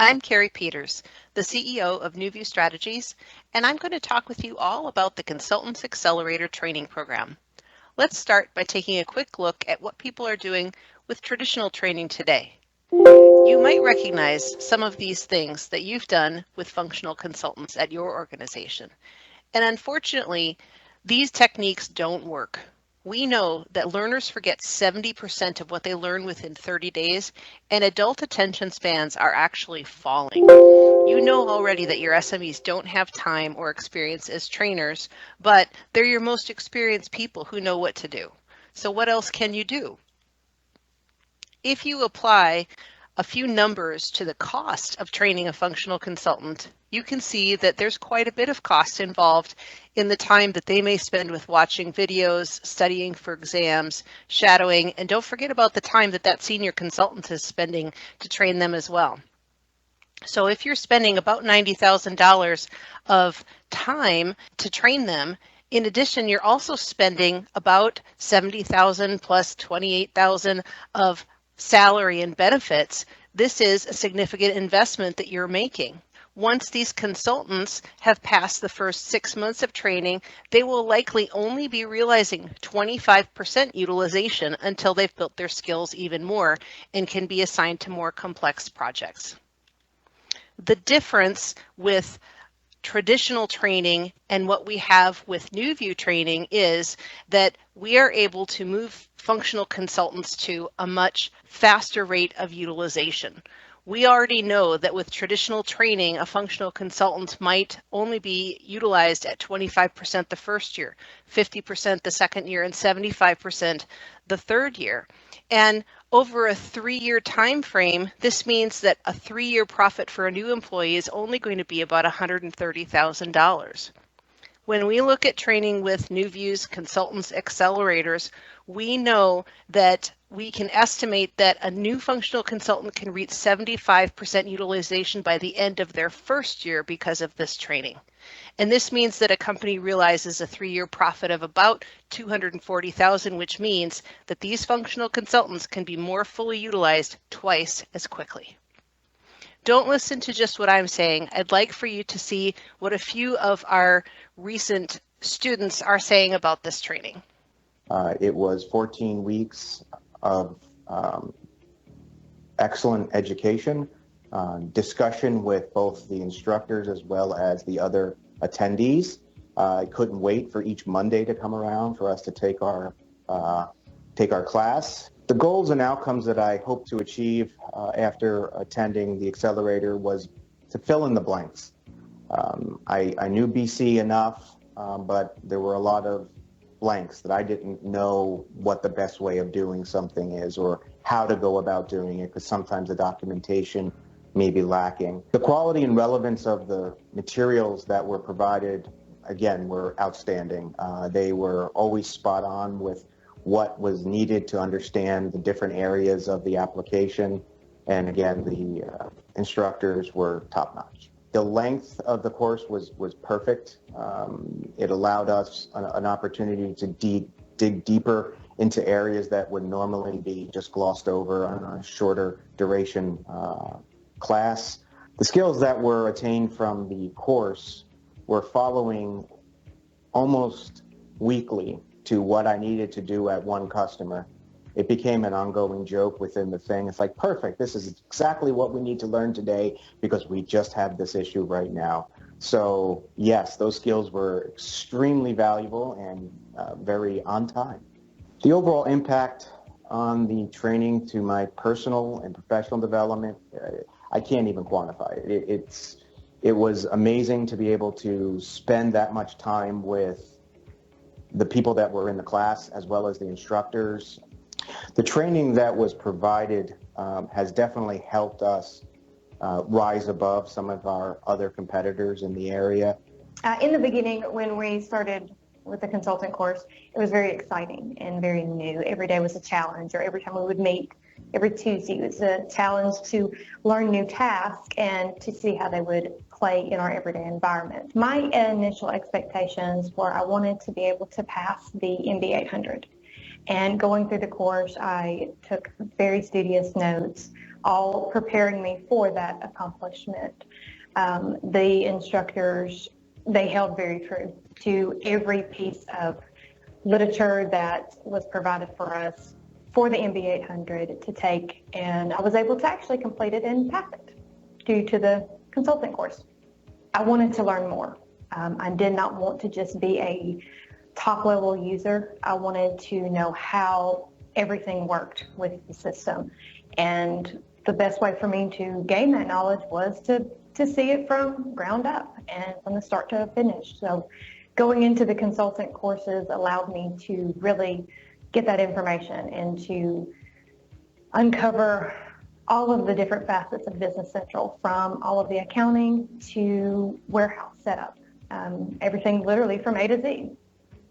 I'm Carrie Peters, the CEO of NewView Strategies, and I'm going to talk with you all about the Consultants Accelerator training program. Let's start by taking a quick look at what people are doing with traditional training today. You might recognize some of these things that you've done with functional consultants at your organization. And unfortunately, these techniques don't work. We know that learners forget 70% of what they learn within 30 days, and adult attention spans are actually falling. You know already that your SMEs don't have time or experience as trainers, but they're your most experienced people who know what to do. So what else can you do? If you apply a few numbers to the cost of training a functional consultant, you can see that there's quite a bit of cost involved in the time that they may spend with watching videos, studying for exams, shadowing, and don't forget about the time that that senior consultant is spending to train them as well. So if you're spending about $90,000 of time to train them, in addition, you're also spending about $70,000 plus $28,000 of salary and benefits. This is a significant investment that you're making. Once these consultants have passed the first 6 months of training, they will likely only be realizing 25% utilization until they've built their skills even more and can be assigned to more complex projects. The difference with traditional training and what we have with NewView training is that we are able to move functional consultants to a much faster rate of utilization. We already know that with traditional training, a functional consultant might only be utilized at 25% the first year, 50% the second year, and 75% the third year. And over a 3-year time frame, this means that a 3-year profit for a new employee is only going to be about $130,000. When we look at training with NewView's Consultants Accelerators, we know that we can estimate that a new functional consultant can reach 75% utilization by the end of their first year because of this training. And this means that a company realizes a 3-year profit of about $240,000, which means that these functional consultants can be more fully utilized twice as quickly. Don't listen to just what I'm saying. I'd like for you to see what a few of our recent students are saying about this training. It was 14 weeks of excellent education, discussion with both the instructors as well as the other attendees. I couldn't wait for each Monday to come around for us to take our class. The goals and outcomes that I hope to achieve after attending the Accelerator was to fill in the blanks. I knew BC enough, but there were a lot of blanks that I didn't know what the best way of doing something is or how to go about doing it, because sometimes the documentation may be lacking. The quality and relevance of the materials that were provided, again, were outstanding. They were always spot on with what was needed to understand the different areas of the application. And again, the instructors were top-notch. The length of the course was perfect. It allowed us an opportunity to dig deeper into areas that would normally be just glossed over on a shorter duration class. The skills that were attained from the course were following almost weekly to what I needed to do at one customer. It became an ongoing joke within the thing. It's like, perfect, this is exactly what we need to learn today because we just have this issue right now. So yes, those skills were extremely valuable and very on time. The overall impact on the training to my personal and professional development, I can't even quantify it. It was amazing to be able to spend that much time with the people that were in the class as well as the instructors. The training that was provided has definitely helped us rise above some of our other competitors in the area. In the beginning, when we started with the consultant course, it was very exciting and very new. Every day was a challenge, or every time we would meet, every Tuesday, it was a challenge to learn new tasks and to see how they would play in our everyday environment. My initial expectations were I wanted to be able to pass the MB 800. And going through the course, I took very studious notes, all preparing me for that accomplishment. The instructors, they held very true to every piece of literature that was provided for us for the MB 800 to take, and I was able to actually complete it and pass it due to the consultant course. I wanted to learn more. I did not want to just be a top level user. I wanted to know how everything worked with the system. And the best way for me to gain that knowledge was to see it from ground up and from the start to finish. So going into the consultant courses allowed me to really get that information and to uncover all of the different facets of Business Central, from all of the accounting to warehouse setup, everything literally from A to Z.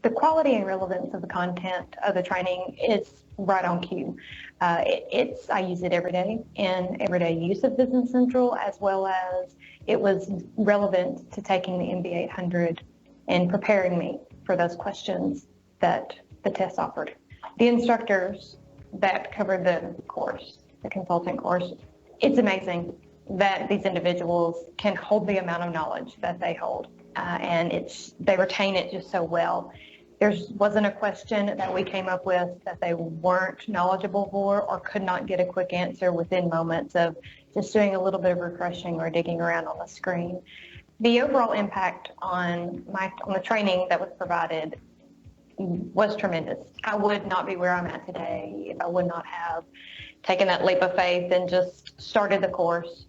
The quality and relevance of the content of the training is right on cue. I use it every day in everyday use of Business Central, as well as it was relevant to taking the MB 800 and preparing me for those questions that the test offered. The instructors that covered the course, the consultant course, it's amazing that these individuals can hold the amount of knowledge that they hold, and they retain it just so well. There wasn't a question that we came up with that they weren't knowledgeable for or could not get a quick answer within moments of just doing a little bit of refreshing or digging around on the screen. The overall impact on the training that was provided was tremendous. I would not be where I'm at today if I would not have taken that leap of faith and just started the course.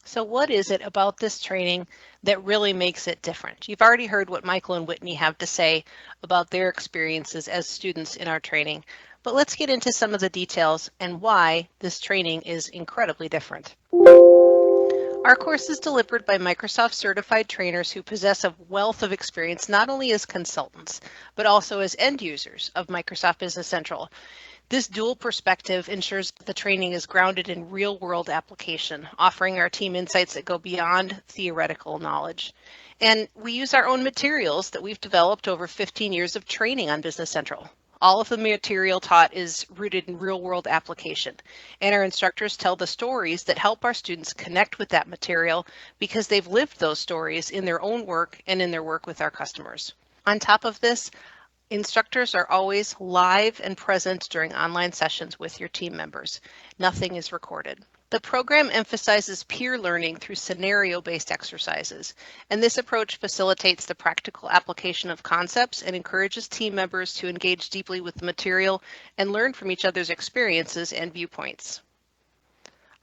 So what is it about this training that really makes it different? You've already heard what Michael and Whitney have to say about their experiences as students in our training, but let's get into some of the details and why this training is incredibly different. Our course is delivered by Microsoft certified trainers who possess a wealth of experience not only as consultants, but also as end users of Microsoft Business Central. This dual perspective ensures that the training is grounded in real-world application, offering our team insights that go beyond theoretical knowledge. And we use our own materials that we've developed over 15 years of training on Business Central. All of the material taught is rooted in real-world application, and our instructors tell the stories that help our students connect with that material because they've lived those stories in their own work and in their work with our customers. On top of this, instructors are always live and present during online sessions with your team members. Nothing is recorded. The program emphasizes peer learning through scenario-based exercises, and this approach facilitates the practical application of concepts and encourages team members to engage deeply with the material and learn from each other's experiences and viewpoints.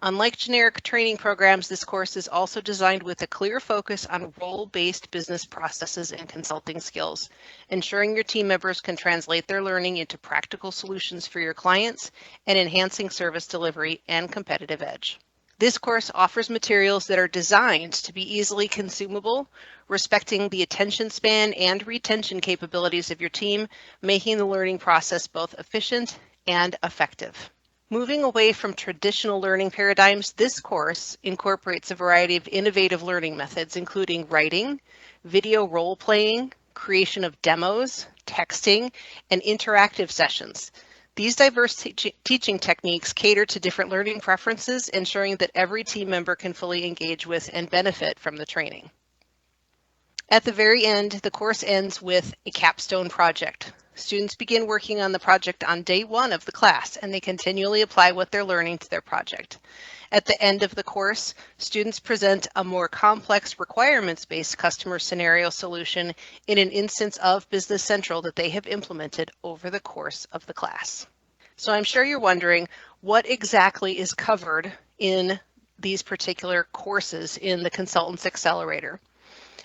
Unlike generic training programs, this course is also designed with a clear focus on role-based business processes and consulting skills, ensuring your team members can translate their learning into practical solutions for your clients and enhancing service delivery and competitive edge. This course offers materials that are designed to be easily consumable, respecting the attention span and retention capabilities of your team, making the learning process both efficient and effective. Moving away from traditional learning paradigms, this course incorporates a variety of innovative learning methods, including writing, video role-playing, creation of demos, texting, and interactive sessions. These diverse teaching techniques cater to different learning preferences, ensuring that every team member can fully engage with and benefit from the training. At the very end, the course ends with a capstone project. Students begin working on the project on day one of the class, and they continually apply what they're learning to their project. At the end of the course, students present a more complex requirements-based customer scenario solution in an instance of Business Central that they have implemented over the course of the class. So I'm sure you're wondering what exactly is covered in these particular courses in the Consultants Accelerator.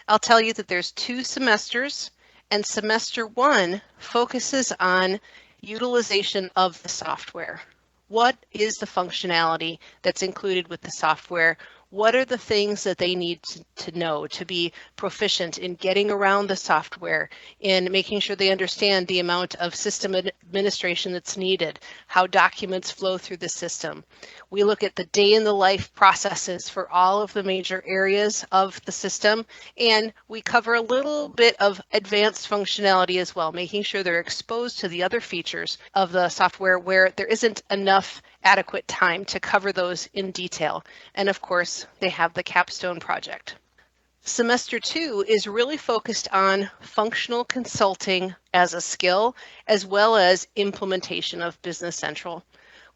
I'll tell you that there's 2 semesters, and semester 1 focuses on utilization of the software. What is the functionality that's included with the software? What are the things that they need to know to be proficient in getting around the software, in making sure they understand the amount of system administration that's needed, how documents flow through the system. We look at the day in the life processes for all of the major areas of the system, and we cover a little bit of advanced functionality as well, making sure they're exposed to the other features of the software where there isn't enough adequate time to cover those in detail. And of course, they have the capstone project. Semester 2 is really focused on functional consulting as a skill, as well as implementation of Business Central.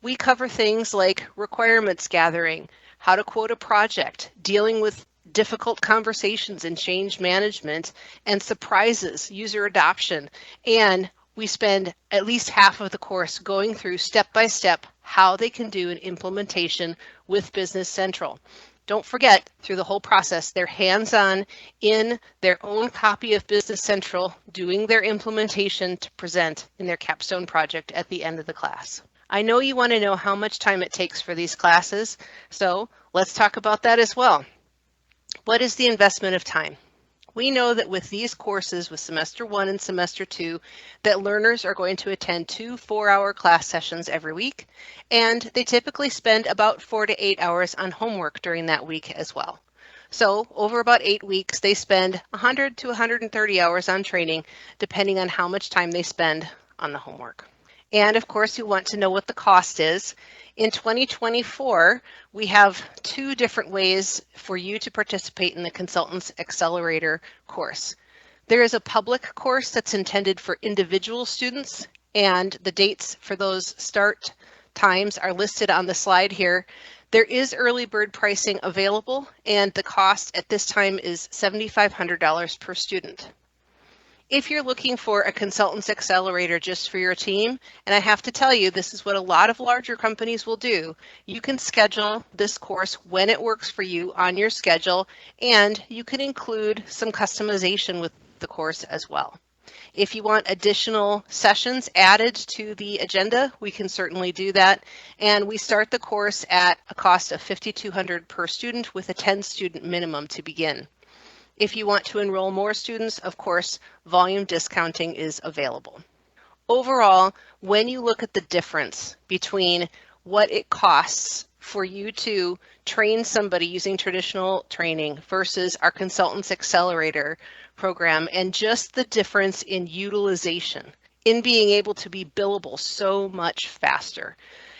We cover things like requirements gathering, how to quote a project, dealing with difficult conversations and change management, and surprises, user adoption, and we spend at least half of the course going through step by step how they can do an implementation with Business Central. Don't forget, through the whole process, they're hands-on in their own copy of Business Central, doing their implementation to present in their capstone project at the end of the class. I know you want to know how much time it takes for these classes, so let's talk about that as well. What is the investment of time? We know that with these courses, with semester 1 and semester 2, that learners are going to attend 2 4-hour class sessions every week, and they typically spend about 4 to 8 hours on homework during that week as well. So over about 8 weeks, they spend 100 to 130 hours on training, depending on how much time they spend on the homework. And of course, you want to know what the cost is. In 2024, we have 2 different ways for you to participate in the Consultants Accelerator course. There is a public course that's intended for individual students, and the dates for those start times are listed on the slide here. There is early bird pricing available, and the cost at this time is $7,500 per student. If you're looking for a Consultants Accelerator just for your team, and I have to tell you, this is what a lot of larger companies will do, you can schedule this course when it works for you on your schedule, and you can include some customization with the course as well. If you want additional sessions added to the agenda, we can certainly do that. And we start the course at a cost of $5,200 per student with a 10-student minimum to begin. If you want to enroll more students, of course, volume discounting is available. Overall, when you look at the difference between what it costs for you to train somebody using traditional training versus our Consultants Accelerator program, and just the difference in utilization, in being able to be billable so much faster,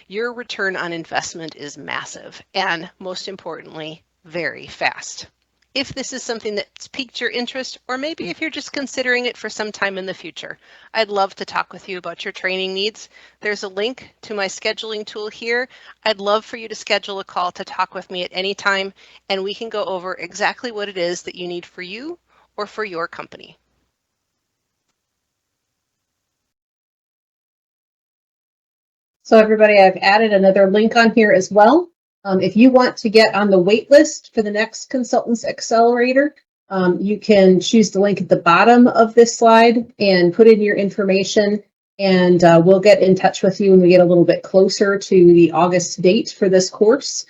your return on investment is massive and, most importantly, very fast. If this is something that's piqued your interest, or maybe if you're just considering it for some time in the future, I'd love to talk with you about your training needs. There's a link to my scheduling tool here. I'd love for you to schedule a call to talk with me at any time, and we can go over exactly what it is that you need for you or for your company. So everybody, I've added another link on here as well. If you want to get on the wait list for the next Consultants Accelerator, you can choose the link at the bottom of this slide and put in your information, and we'll get in touch with you when we get a little bit closer to the August date for this course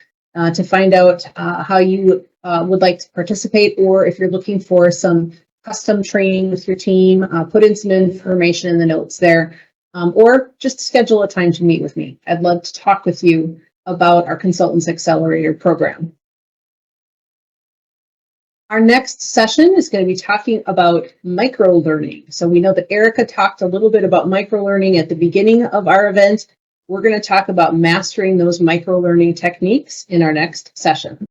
to find out how you would like to participate, or if you're looking for some custom training with your team, put in some information in the notes there, or just schedule a time to meet with me. I'd love to talk with you about our Consultants Accelerator program. Our next session is going to be talking about micro-learning. So we know that Erica talked a little bit about micro-learning at the beginning of our event. We're going to talk about mastering those micro-learning techniques in our next session.